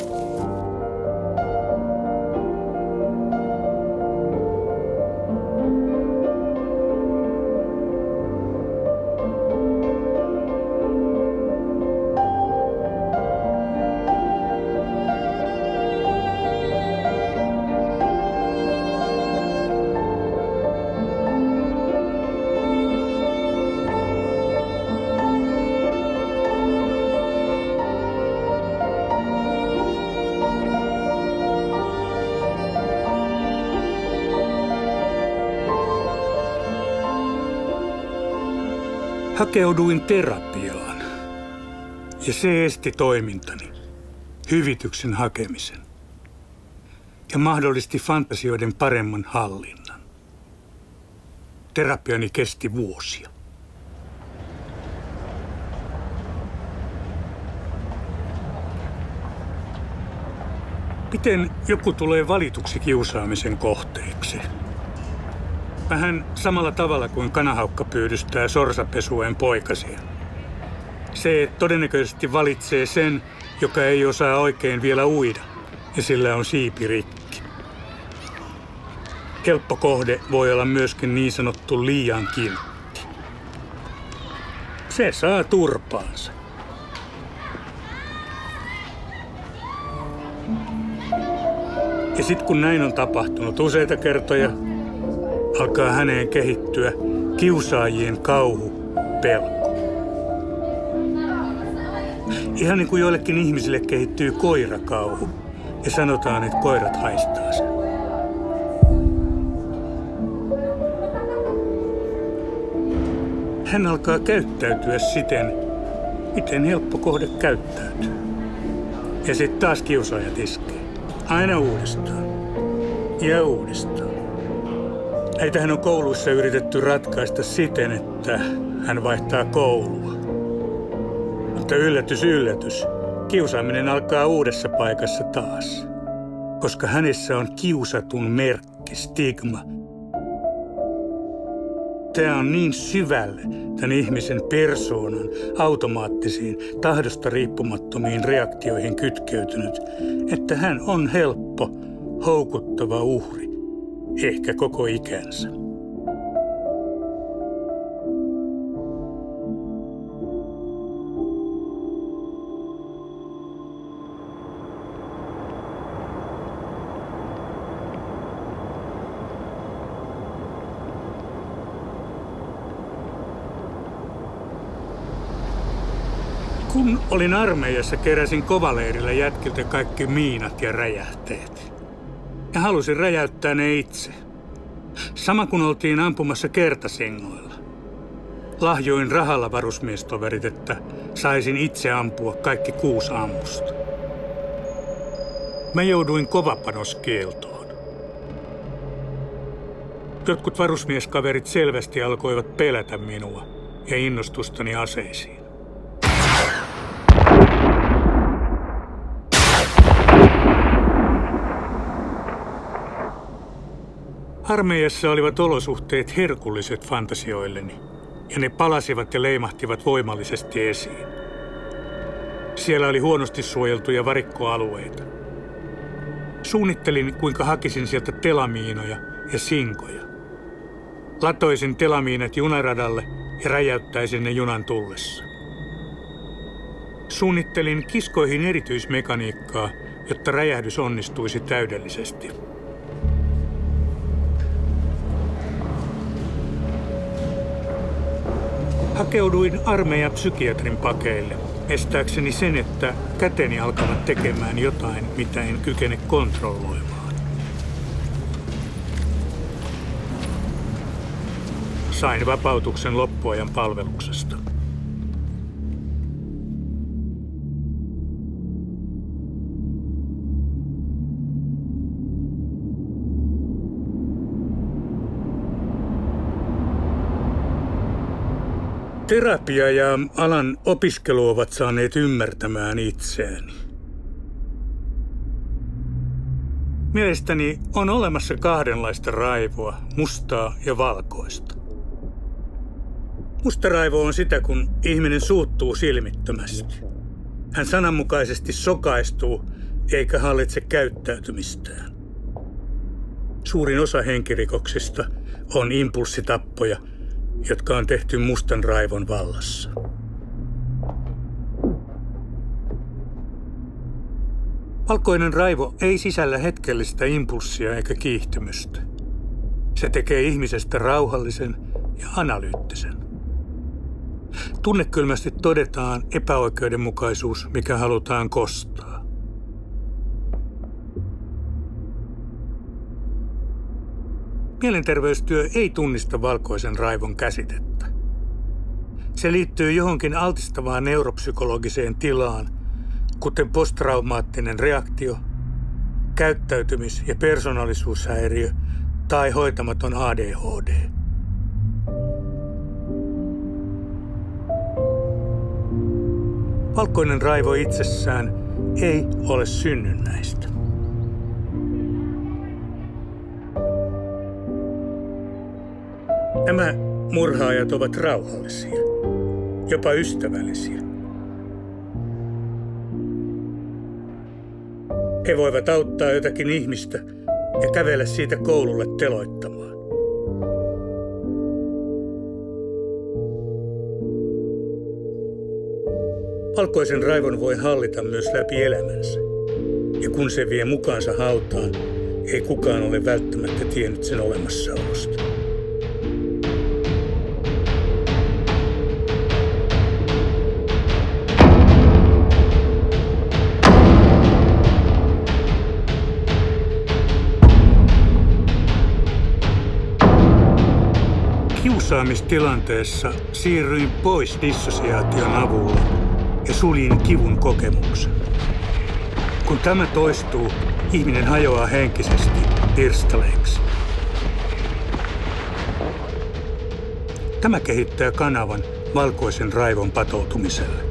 Hakeuduin terapiaan ja se esti toimintani, hyvityksen hakemisen ja mahdollisti fantasioiden paremman hallinnan. Terapiani kesti vuosia. Miten joku tulee valituksi kiusaamisen kohteeksi? Vähän samalla tavalla kuin kanahaukka pyydystää sorsapesueen poikasia. Se todennäköisesti valitsee sen, joka ei osaa oikein vielä uida, ja sillä on siipi rikki. Helppo kohde voi olla myöskin niin sanottu liian kiltti. Se saa turpaansa. Ja sitten kun näin on tapahtunut useita kertoja, alkaa häneen kehittyä kiusaajien kauhu, pelko. Ihan niin kuin joillekin ihmisille kehittyy koirakauhu ja sanotaan, että koirat haistaa sen. Hän alkaa käyttäytyä siten, miten helppo kohde käyttäytyy. Ja sitten taas kiusaajat iskee. Aina uudestaan. Ja uudestaan. Näitähän on kouluissa yritetty ratkaista siten, että hän vaihtaa koulua. Mutta yllätys, yllätys. Kiusaaminen alkaa uudessa paikassa taas. Koska hänessä on kiusatun merkki, stigma. Tämä on niin syvälle tämän ihmisen persoonan automaattisiin, tahdosta riippumattomiin reaktioihin kytkeytynyt, että hän on helppo, houkuttava uhri, ehkä koko ikänsä. Kun olin armeijassa, keräsin kovaleirillä jätkiltä kaikki miinat ja räjähteet. Ja halusin räjäyttää ne itse. Sama kun oltiin ampumassa kertasengoilla. Lahjoin rahalla varusmiestoverit, että saisin itse ampua kaikki 6 ammusta. Mä jouduin kovapanoskieltoon. Jotkut varusmieskaverit selvästi alkoivat pelätä minua ja innostustani aseisiin. Armeijassa olivat olosuhteet herkulliset fantasioilleni, ja ne palasivat ja leimahtivat voimallisesti esiin. Siellä oli huonosti suojeltuja varikkoalueita. Suunnittelin, kuinka hakisin sieltä telamiinoja ja sinkoja. Latoisin telamiinat junaradalle ja räjäyttäisin ne junan tullessa. Suunnittelin kiskoihin erityismekaniikkaa, jotta räjähdys onnistuisi täydellisesti. Hakeuduin armeijan psykiatrin pakeille, estääkseni sen, että käteni alkavat tekemään jotain, mitä en kykene kontrolloimaan. Sain vapautuksen loppuajan palveluksesta. Terapia ja alan opiskelu ovat saaneet ymmärtämään itseäni. Mielestäni on olemassa kahdenlaista raivoa, mustaa ja valkoista. Musta raivo on sitä, kun ihminen suuttuu silmittömästi. Hän sananmukaisesti sokaistuu eikä hallitse käyttäytymistään. Suurin osa henkirikoksista on impulssitappoja, jotka on tehty mustan raivon vallassa. Valkoinen raivo ei sisällä hetkellistä impulssia eikä kiihtymystä. Se tekee ihmisestä rauhallisen ja analyyttisen. Tunnekylmästi todetaan epäoikeudenmukaisuus, mikä halutaan kostaa. Mielenterveystyö ei tunnista valkoisen raivon käsitettä. Se liittyy johonkin altistavaan neuropsykologiseen tilaan, kuten posttraumaattinen reaktio, käyttäytymis- ja persoonallisuushäiriö tai hoitamaton ADHD. Valkoinen raivo itsessään ei ole synnynnäistä. Nämä murhaajat ovat rauhallisia, jopa ystävällisiä. He voivat auttaa jotakin ihmistä ja kävellä siitä koululle teloittamaan. Valkoisen raivon voi hallita myös läpi elämänsä. Ja kun se vie mukaansa hautaan, ei kukaan ole välttämättä tiennyt sen olemassaolosta. Kiusaamistilanteessa siirryin pois dissosiaation avulla ja suljin kivun kokemuksen. Kun tämä toistuu, ihminen hajoaa henkisesti pirstaleiksi. Tämä kehittää kanavan valkoisen raivon patoutumiselle.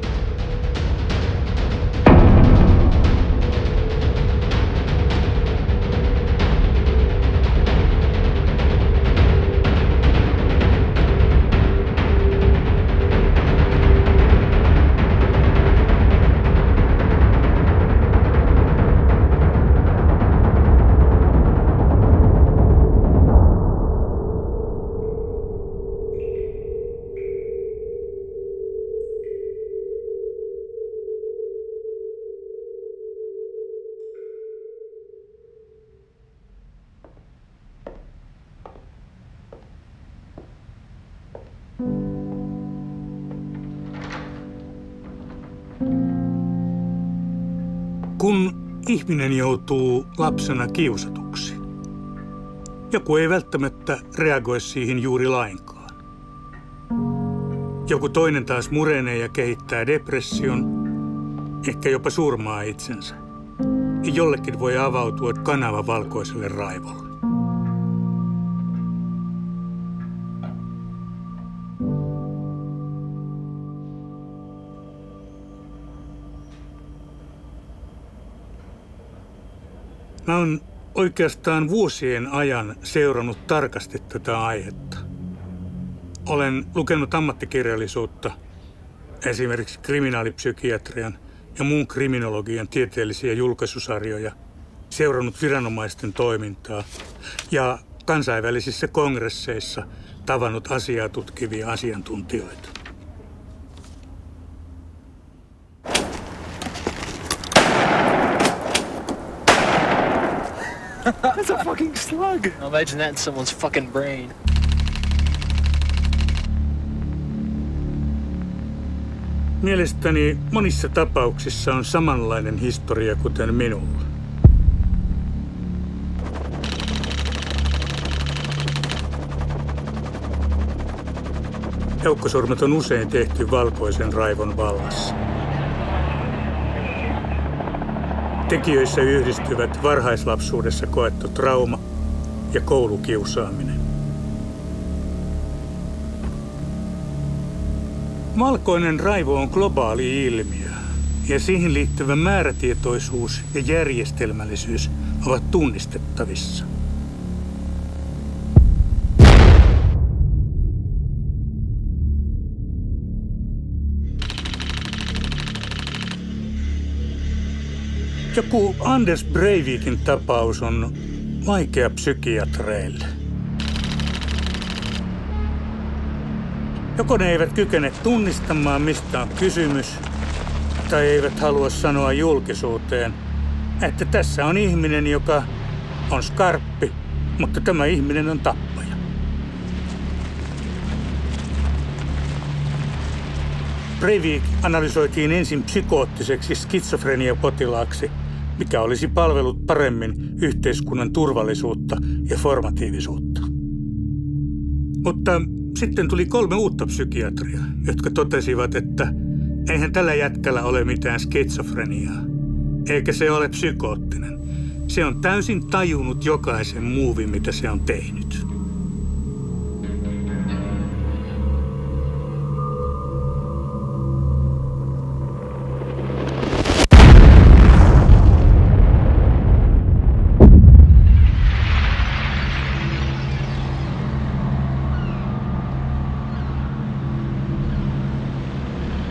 Kun ihminen joutuu lapsena kiusatuksi, joku ei välttämättä reagoi siihen juuri lainkaan. Joku toinen taas murenee ja kehittää depression, ehkä jopa surmaa itsensä. Ja jollekin voi avautua kanava valkoiselle raivolle. Mä oon oikeastaan vuosien ajan seurannut tarkasti tätä aihetta. Olen lukenut ammattikirjallisuutta, esimerkiksi kriminaalipsykiatrian ja muun kriminologian tieteellisiä julkaisusarjoja, seurannut viranomaisten toimintaa ja kansainvälisissä kongresseissa tavannut asiaa tutkivia asiantuntijoita. That's a fucking slug. Imagine that in someone's fucking brain. Mielestäni monissa tapauksissa on samanlainen historia kuten minulla. Joukkosurmat on usein tehty valkoisen raivon vallassa. Tekijöissä yhdistyvät varhaislapsuudessa koettu trauma ja koulukiusaaminen. Valkoinen raivo on globaali ilmiö ja siihen liittyvä määrätietoisuus ja järjestelmällisyys ovat tunnistettavissa. Joku Anders Breivikin tapaus on vaikea psykiatreille. Joko ne eivät kykene tunnistamaan, mistä on kysymys, tai eivät halua sanoa julkisuuteen, että tässä on ihminen, joka on skarppi, mutta tämä ihminen on tappaja. Breivik analysoitiin ensin psykoottiseksi skitsofreniapotilaaksi, mikä olisi palvellut paremmin yhteiskunnan turvallisuutta ja formatiivisuutta. Mutta sitten tuli 3 uutta psykiatria, jotka totesivat, että eihän tällä jätkällä ole mitään skitsofreniaa, eikä se ole psykoottinen. Se on täysin tajunnut jokaisen muuvin, mitä se on tehnyt.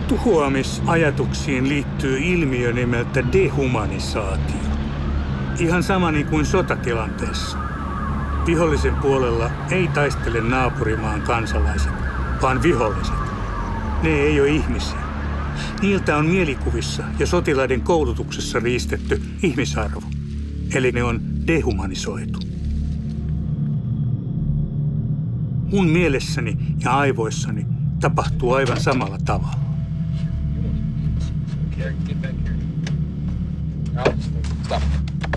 Tuhoamisajatuksiin liittyy ilmiö nimeltä dehumanisaatio. Ihan sama niin kuin sotatilanteessa. Vihollisen puolella ei taistele naapurimaan kansalaiset, vaan viholliset. Ne ei ole ihmisiä. Niiltä on mielikuvissa ja sotilaiden koulutuksessa riistetty ihmisarvo. Eli ne on dehumanisoitu. Mun mielessäni ja aivoissani tapahtuu aivan samalla tavalla.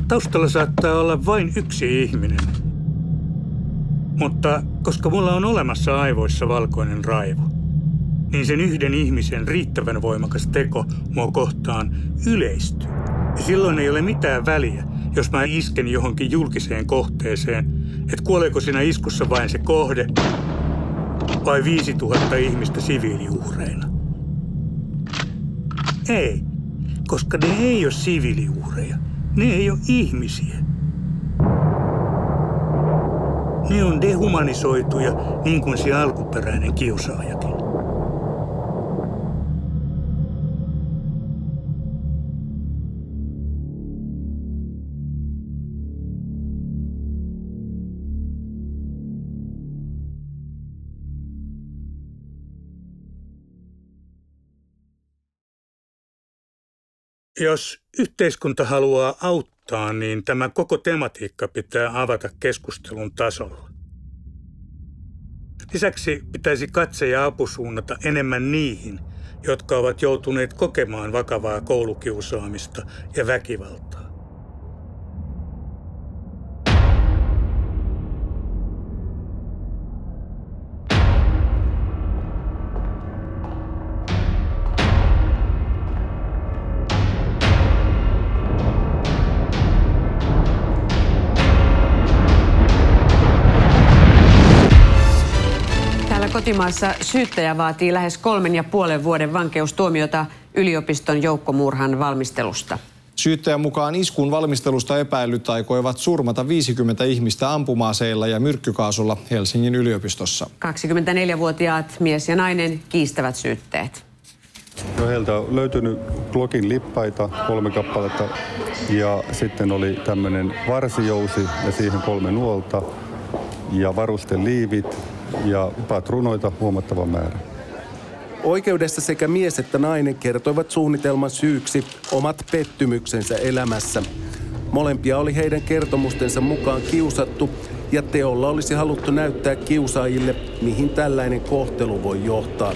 Taustalla saattaa olla vain yksi ihminen. Mutta koska mulla on olemassa aivoissa valkoinen raivo, niin sen yhden ihmisen riittävän voimakas teko mua kohtaan yleistyy. Ja silloin ei ole mitään väliä, jos mä isken johonkin julkiseen kohteeseen, että kuoleeko siinä iskussa vain se kohde vai 5000 ihmistä siviiliuhreina. Ei, koska ne ei ole siviiliuhreja. Ne ei ole ihmisiä. Ne on dehumanisoituja, niin kuin se alkuperäinen kiusaajakin. Jos yhteiskunta haluaa auttaa, niin tämä koko tematiikka pitää avata keskustelun tasolla. Lisäksi pitäisi katse ja apu suunnata enemmän niihin, jotka ovat joutuneet kokemaan vakavaa koulukiusaamista ja väkivaltaa. Kotimaassa syyttäjä vaatii lähes 3,5 vuoden vankeustuomiota yliopiston joukkomurhan valmistelusta. Syyttäjän mukaan iskun valmistelusta epäillyt aikoivat surmata 50 ihmistä ampuma-aseilla ja myrkkykaasulla Helsingin yliopistossa. 24-vuotiaat mies ja nainen kiistävät syytteet. Heiltä on löytynyt Glockin lippaita 3 kappaletta ja sitten oli tämmöinen varsijousi ja siihen 3 nuolta ja varusteliivit ja patruunoita huomattava määrä. Oikeudessa sekä mies että nainen kertoivat suunnitelman syyksi omat pettymyksensä elämässä. Molempia oli heidän kertomustensa mukaan kiusattu ja teolla olisi haluttu näyttää kiusaajille, mihin tällainen kohtelu voi johtaa.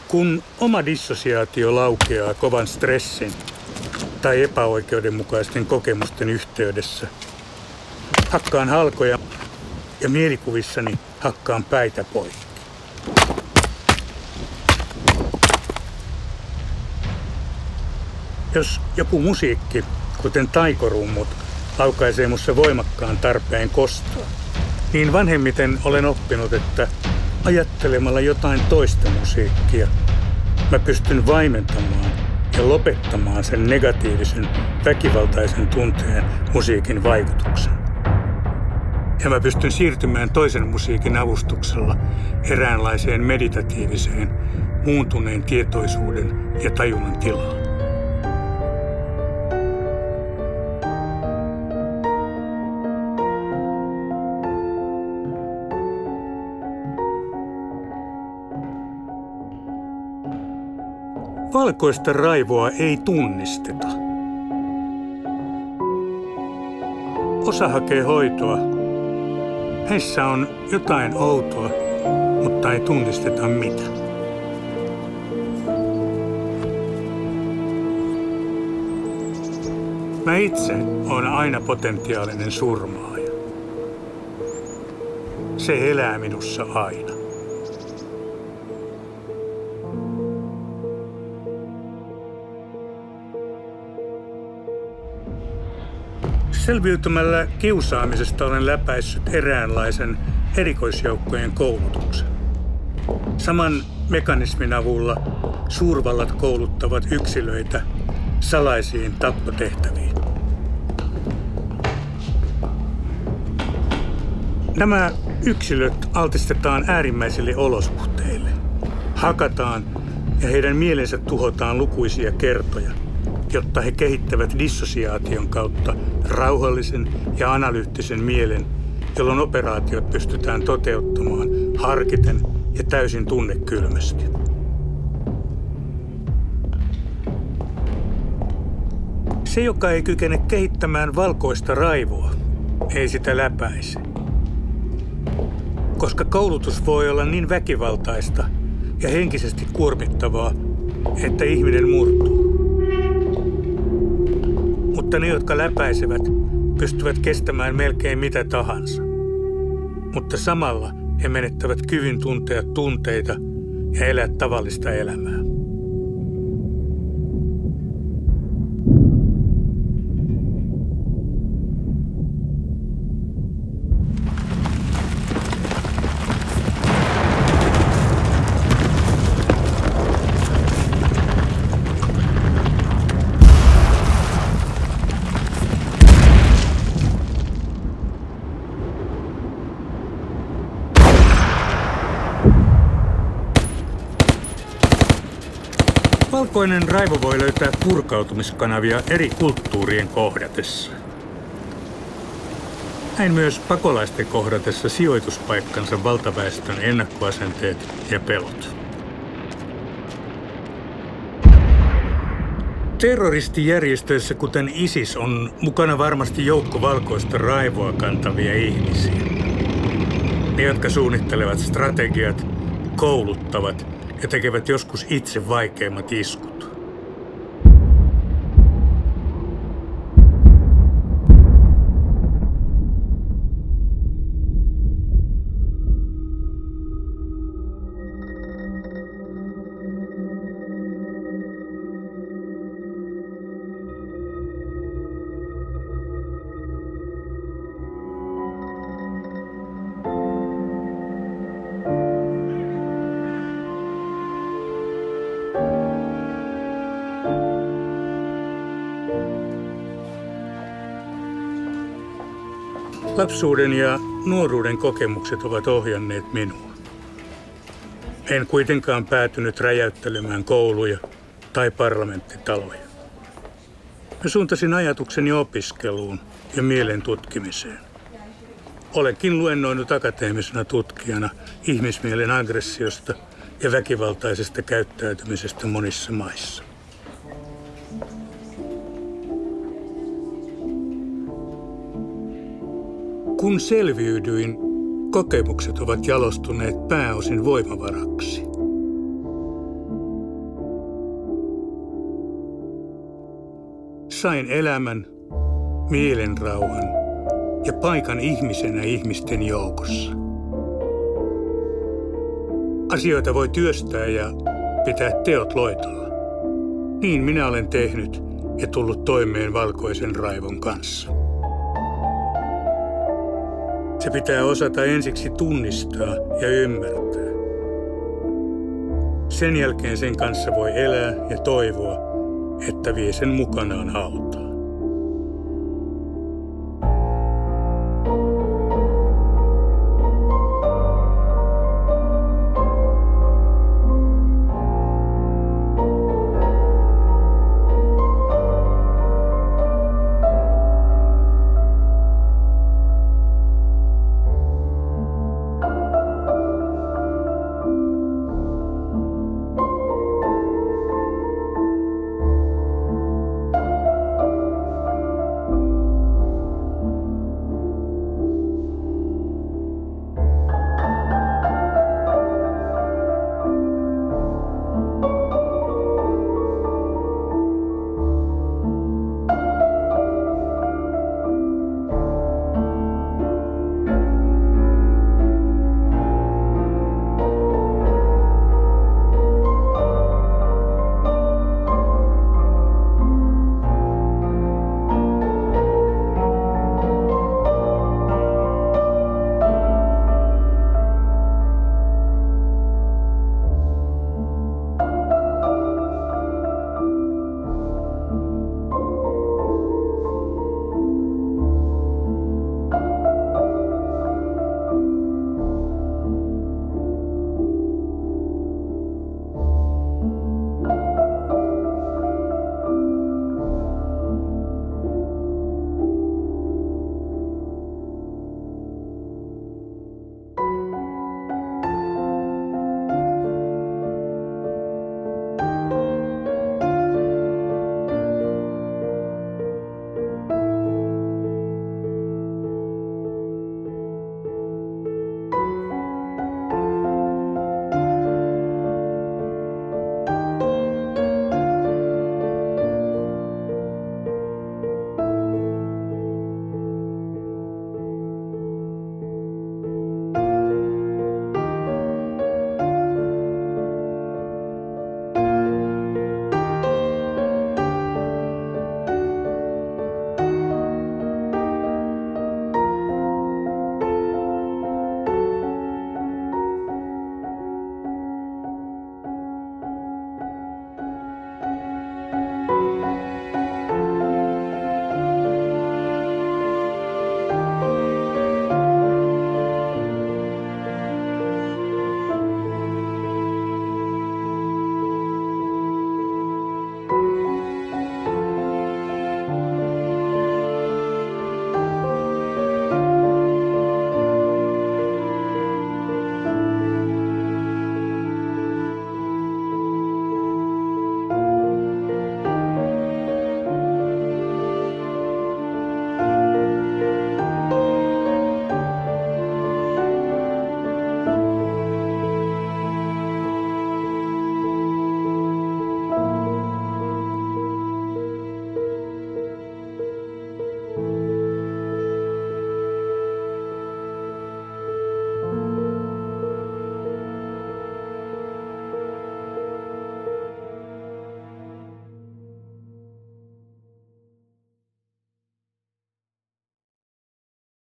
Kun oma dissosiaatio laukeaa kovan stressin tai epäoikeudenmukaisten kokemusten yhteydessä, hakkaan halkoja ja mielikuvissani hakkaan päitä poikki. Jos joku musiikki, kuten taikorummut, laukaisee mussa voimakkaan tarpeen kostoa, niin vanhemmiten olen oppinut, että ajattelemalla jotain toista musiikkia mä pystyn vaimentamaan ja lopettamaan sen negatiivisen, väkivaltaisen tunteen musiikin vaikutuksen. Ja mä pystyn siirtymään toisen musiikin avustuksella eräänlaiseen meditatiiviseen, muuntuneen tietoisuuden ja tajunnan tilaan. Valkoista raivoa ei tunnisteta. Osa hakee hoitoa. Heissä on jotain outoa, mutta ei tunnisteta mitä. Mä itse olen aina potentiaalinen surmaaja. Se elää minussa aina. Selviytymällä kiusaamisesta olen läpäissyt eräänlaisen erikoisjoukkojen koulutuksen. Saman mekanismin avulla suurvallat kouluttavat yksilöitä salaisiin tappotehtäviin. Nämä yksilöt altistetaan äärimmäisille olosuhteille. Hakataan ja heidän mielensä tuhotaan lukuisia kertoja, jotta he kehittävät dissosiaation kautta rauhallisen ja analyyttisen mielen, jolloin operaatiot pystytään toteuttamaan harkiten ja täysin tunnekylmästi. Se, joka ei kykene kehittämään valkoista raivoa, ei sitä läpäise. Koska koulutus voi olla niin väkivaltaista ja henkisesti kuormittavaa, että ihminen murtuu. Mutta ne, jotka läpäisevät, pystyvät kestämään melkein mitä tahansa. Mutta samalla he menettävät kyvyn tuntea tunteita ja elää tavallista elämää. Valkoinen raivo voi löytää purkautumiskanavia eri kulttuurien kohdatessa. Näin myös pakolaisten kohdatessa sijoituspaikkansa valtaväestön ennakkoasenteet ja pelot. Terroristijärjestöissä kuten ISIS on mukana varmasti joukko valkoista raivoa kantavia ihmisiä. Ne, jotka suunnittelevat strategiat, kouluttavat ja tekevät joskus itse vaikeimmat iskut. Lapsuuden ja nuoruuden kokemukset ovat ohjanneet minua. En kuitenkaan päätynyt räjäyttelemään kouluja tai parlamenttitaloja. Mä suuntasin ajatukseni opiskeluun ja mielen tutkimiseen. Olenkin luennoinut akateemisena tutkijana ihmismielen aggressiosta ja väkivaltaisesta käyttäytymisestä monissa maissa. Kun selviydyin, kokemukset ovat jalostuneet pääosin voimavaraksi. Sain elämän, mielenrauhan ja paikan ihmisenä ihmisten joukossa. Asioita voi työstää ja pitää teot loitolla. Niin minä olen tehnyt ja tullut toimeen valkoisen raivon kanssa. Se pitää osata ensiksi tunnistaa ja ymmärtää. Sen jälkeen sen kanssa voi elää ja toivoa, että vie sen mukanaan hautaan.